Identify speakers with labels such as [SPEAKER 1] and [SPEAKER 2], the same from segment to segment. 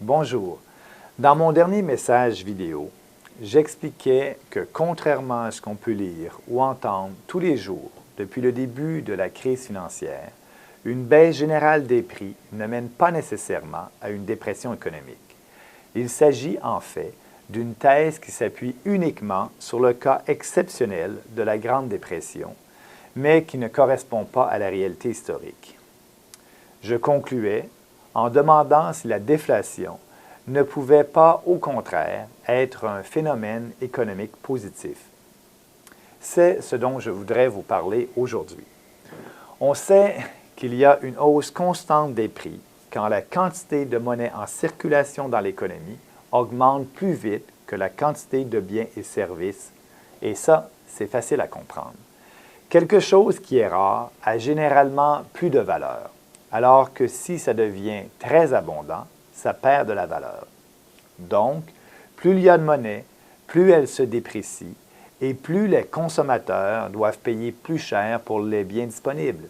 [SPEAKER 1] Bonjour. Dans mon dernier message vidéo, j'expliquais que contrairement à ce qu'on peut lire ou entendre tous les jours depuis le début de la crise financière, une baisse générale des prix ne mène pas nécessairement à une dépression économique. Il s'agit en fait d'une thèse qui s'appuie uniquement sur le cas exceptionnel de la Grande Dépression, mais qui ne correspond pas à la réalité historique. Je concluais en demandant si la déflation ne pouvait pas, au contraire, être un phénomène économique positif. C'est ce dont je voudrais vous parler aujourd'hui. On sait qu'il y a une hausse constante des prix quand la quantité de monnaie en circulation dans l'économie augmente plus vite que la quantité de biens et services, et ça, c'est facile à comprendre. Quelque chose qui est rare a généralement plus de valeur, alors que si ça devient très abondant, ça perd de la valeur. Donc, plus il y a de monnaie, plus elle se déprécie et plus les consommateurs doivent payer plus cher pour les biens disponibles.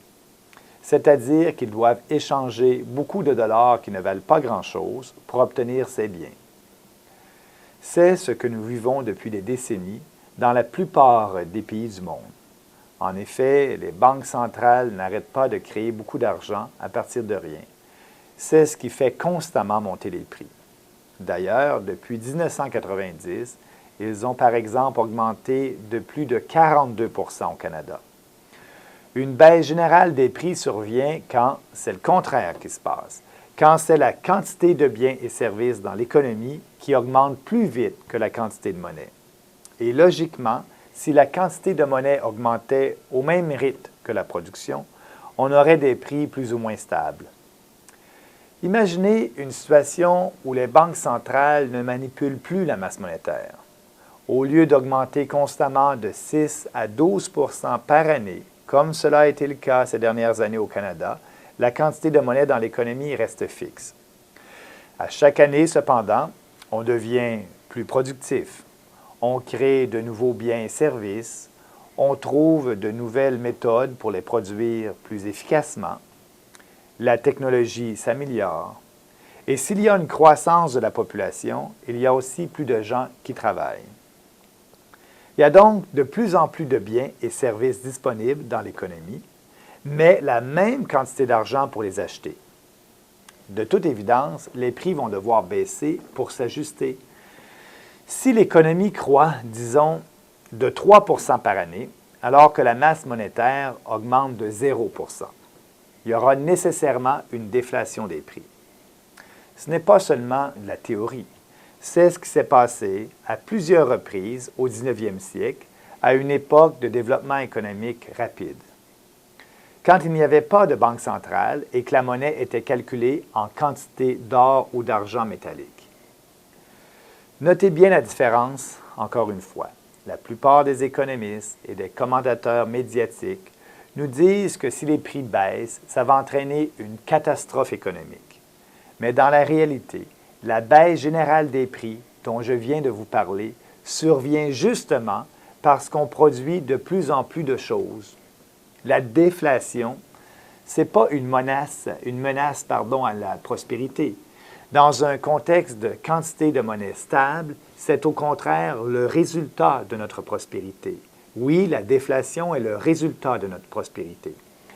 [SPEAKER 1] C'est-à-dire qu'ils doivent échanger beaucoup de dollars qui ne valent pas grand-chose pour obtenir ces biens. C'est ce que nous vivons depuis des décennies dans la plupart des pays du monde. En effet, les banques centrales n'arrêtent pas de créer beaucoup d'argent à partir de rien. C'est ce qui fait constamment monter les prix. D'ailleurs, depuis 1990, ils ont par exemple augmenté de plus de 42 % au Canada. Une baisse générale des prix survient quand c'est le contraire qui se passe, quand c'est la quantité de biens et services dans l'économie qui augmente plus vite que la quantité de monnaie. Et logiquement, si la quantité de monnaie augmentait au même rythme que la production, on aurait des prix plus ou moins stables. Imaginez une situation où les banques centrales ne manipulent plus la masse monétaire. Au lieu d'augmenter constamment de 6 à 12 % par année, comme cela a été le cas ces dernières années au Canada, la quantité de monnaie dans l'économie reste fixe. À chaque année, cependant, on devient plus productif. On crée de nouveaux biens et services. On trouve de nouvelles méthodes pour les produire plus efficacement. La technologie s'améliore. Et s'il y a une croissance de la population, il y a aussi plus de gens qui travaillent. Il y a donc de plus en plus de biens et services disponibles dans l'économie, mais la même quantité d'argent pour les acheter. De toute évidence, les prix vont devoir baisser pour s'ajuster. Si l'économie croît, disons, de 3 % par année, alors que la masse monétaire augmente de 0 %, il y aura nécessairement une déflation des prix. Ce n'est pas seulement de la théorie. C'est ce qui s'est passé à plusieurs reprises au 19e siècle, à une époque de développement économique rapide. Quand il n'y avait pas de banque centrale et que la monnaie était calculée en quantité d'or ou d'argent métallique. Notez bien la différence, encore une fois. La plupart des économistes et des commentateurs médiatiques nous disent que si les prix baissent, ça va entraîner une catastrophe économique. Mais dans la réalité, la baisse générale des prix dont je viens de vous parler survient justement parce qu'on produit de plus en plus de choses. La déflation, ce n'est pas une menace à la prospérité. Dans un contexte de quantité de monnaie stable, c'est au contraire le résultat de notre prospérité. Oui, la déflation est le résultat de notre prospérité.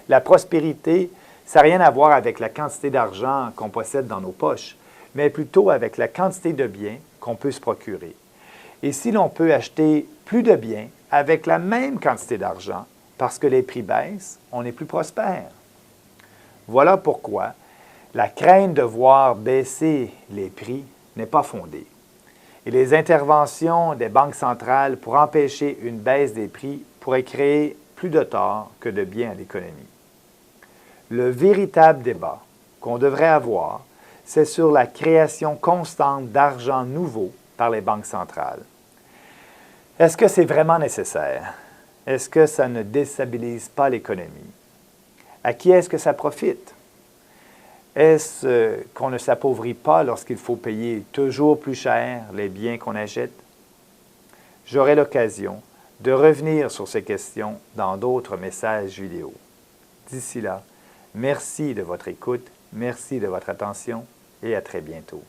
[SPEAKER 1] La prospérité, ça n'a rien à voir avec la quantité d'argent qu'on possède dans nos poches, mais plutôt avec la quantité de biens qu'on peut se procurer. Et si l'on peut acheter plus de biens avec la même quantité d'argent, parce que les prix baissent, on est plus prospère. Voilà pourquoi la crainte de voir baisser les prix n'est pas fondée. Et les interventions des banques centrales pour empêcher une baisse des prix pourraient créer plus de tort que de bien à l'économie. Le véritable débat qu'on devrait avoir, c'est sur la création constante d'argent nouveau par les banques centrales. Est-ce que c'est vraiment nécessaire? Est-ce que ça ne déstabilise pas l'économie? À qui est-ce que ça profite? Est-ce qu'on ne s'appauvrit pas lorsqu'il faut payer toujours plus cher les biens qu'on achète? J'aurai l'occasion de revenir sur ces questions dans d'autres messages vidéo. D'ici là, merci de votre écoute, merci de votre attention et à très bientôt.